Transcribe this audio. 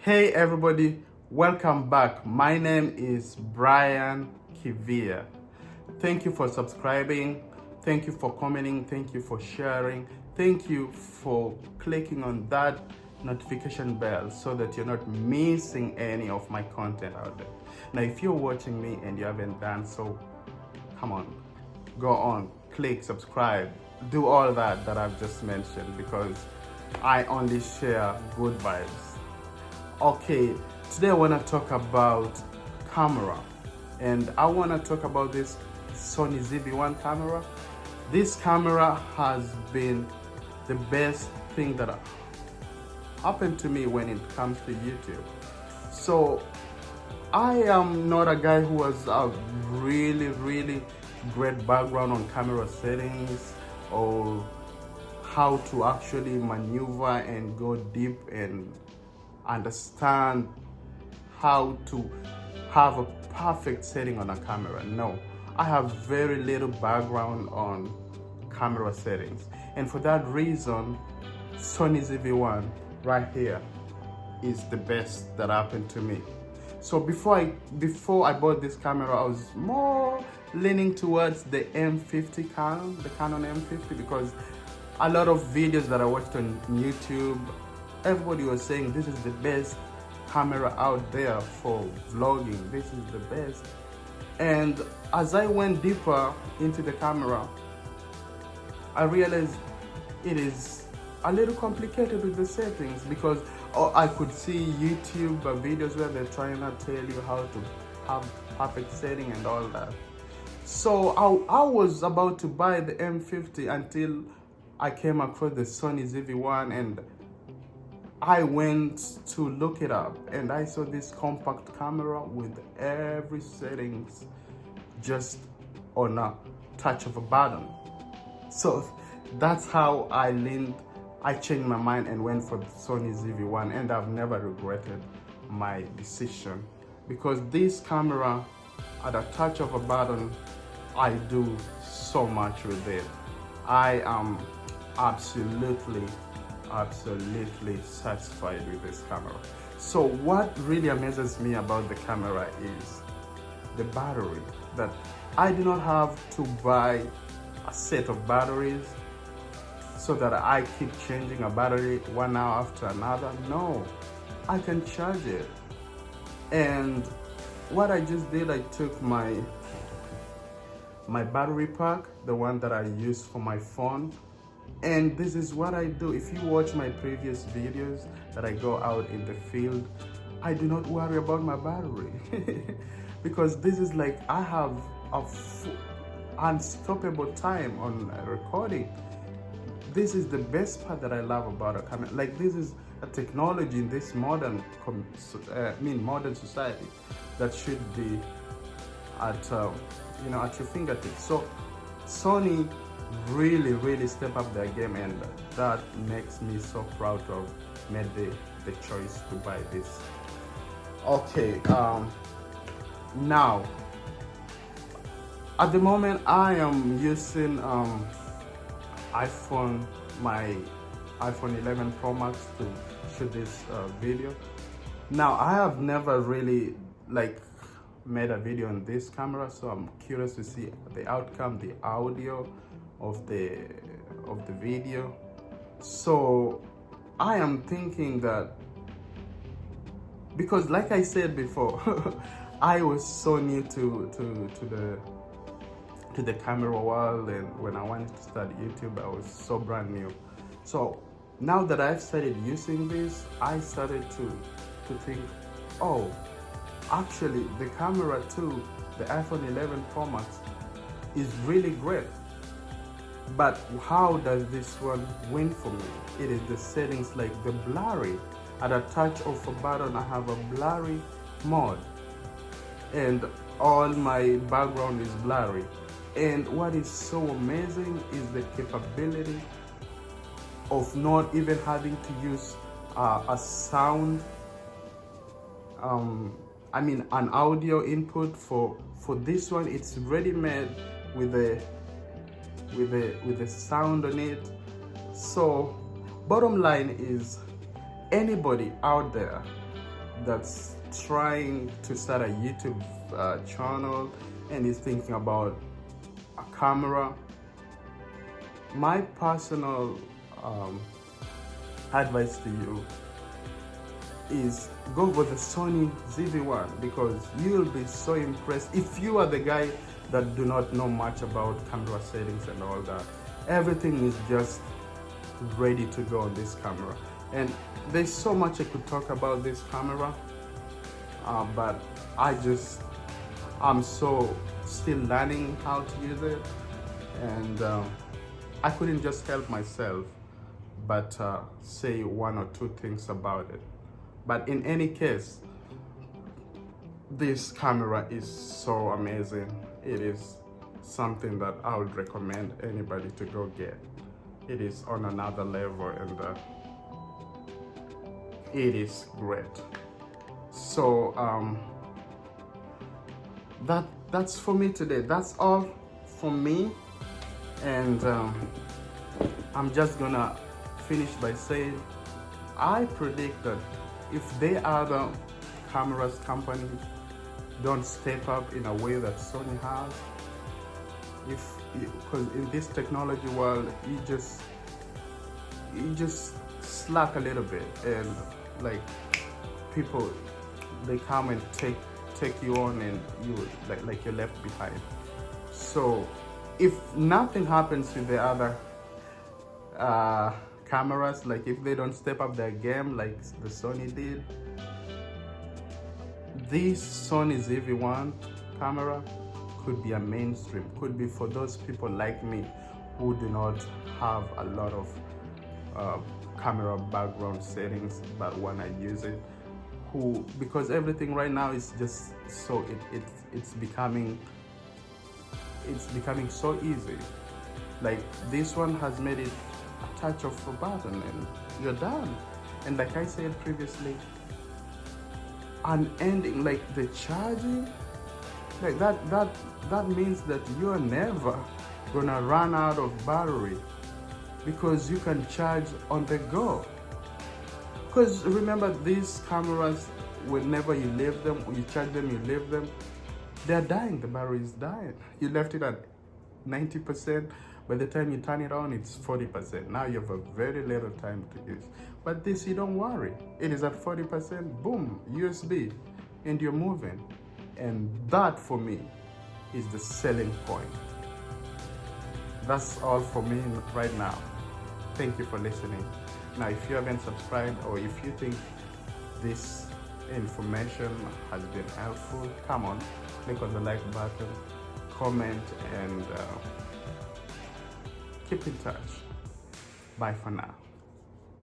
Hey everybody, welcome back. My name is Brian Kivia. Thank you for subscribing. Thank you for commenting. Thank you for sharing. Thank you for clicking on that notification bell so that you're not missing any of my content out there. Now, if you're watching me and you haven't done so, come on, go on, click, subscribe, do all that I've just mentioned because I only share good vibes. Okay, today I want to talk about camera, and I want to talk about this Sony ZV1 camera. This camera has been the best thing that happened to me when it comes to YouTube. So I am not a guy who has a really great background on camera settings or how to actually maneuver and go deep and understand how to have a perfect setting on a camera. No, I have very little background on camera settings, and for that reason Sony ZV1 right here is the best that happened to me. So before I bought this camera, I was more leaning towards the M50 Canon, the Canon M50, because a lot of videos that I watched on YouTube, everybody was saying this is the best camera out there for vlogging. This is the best. And as I went deeper into the camera, I realized it is a little complicated with the settings, because I could see YouTube videos where they're trying to tell you how to have perfect setting and all that. So I was about to buy the M50 until I came across the Sony ZV1, and I went to look it up, and I saw this compact camera with every settings just on a touch of a button. So that's how I changed my mind and went for the Sony ZV1, and I've never regretted my decision, because this camera, at a touch of a button, I do so much with it. I am absolutely satisfied with this camera. So what really amazes me about the camera is the battery, that I do not have to buy a set of batteries so that I keep changing a battery 1 hour after another. No, I can charge it. And what I just did, I took my battery pack, the one that I use for my phone, and this is what I do. If you watch my previous videos that I go out in the field, I do not worry about my battery because this is like, I have a unstoppable time on recording. This is the best part that I love about a camera. Like, this is a technology in this modern society that should be at at your fingertips. So Sony really step up their game, and that makes me so proud to have made the choice to buy this. Okay, now at the moment I am using my iPhone 11 Pro Max to shoot this video. Now, I have never really made a video on this camera, so I'm curious to see the outcome, the audio of the video. So I am thinking that, because like I said before, I was so new to the camera world, and when I wanted to start YouTube, I was so brand new. So now that I've started using this, I started to think, oh, actually the camera too, the iPhone 11 Pro Max, is really great. But how does this one win for me? It is the settings, like the blurry. At a touch of a button, I have a blurry mode, and all my background is blurry. And what is so amazing is the capability of not even having to use a sound, an audio input for this one. It's ready made with the sound on it. So bottom line is, anybody out there that's trying to start a YouTube channel and is thinking about a camera, my personal advice to you is go for the Sony ZV1, because you'll be so impressed. If you are the guy that do not know much about camera settings and all that, everything is just ready to go on this camera. And there's so much I could talk about this camera, but I'm so still learning how to use it, and I couldn't just help myself but say one or two things about it. But in any case, this camera is so amazing. It is something that I would recommend anybody to go get. It is on another level, and it is great. So that's for me today. That's all for me, and I'm just gonna finish by saying I predict that if the other cameras companies don't step up in a way that Sony has, because in this technology world, you just slack a little bit, and like people, they come and take you on, and you like you're left behind. So if nothing happens with the other cameras, like if they don't step up their game like the Sony did, this Sony ZV1 camera could be a mainstream, could be for those people like me who do not have a lot of camera background settings but when I use it, because everything right now is just so it's becoming so easy. Like this one has made it a touch of a button and you're done. And like I said previously, unending, like the charging, like that means that you're never gonna run out of battery, because you can charge on the go. Because remember, these cameras, whenever you leave them, you charge them, you leave them, they're dying, the battery is dying. You left it at 90%, by the time you turn it on, it's 40%. Now you have a very little time to use. But this, you don't worry. It is at 40%, boom, USB, and you're moving. And that, for me, is the selling point. That's all for me right now. Thank you for listening. Now, if you haven't subscribed, or if you think this information has been helpful, come on, click on the like button, comment, and keep in touch. Bye for now.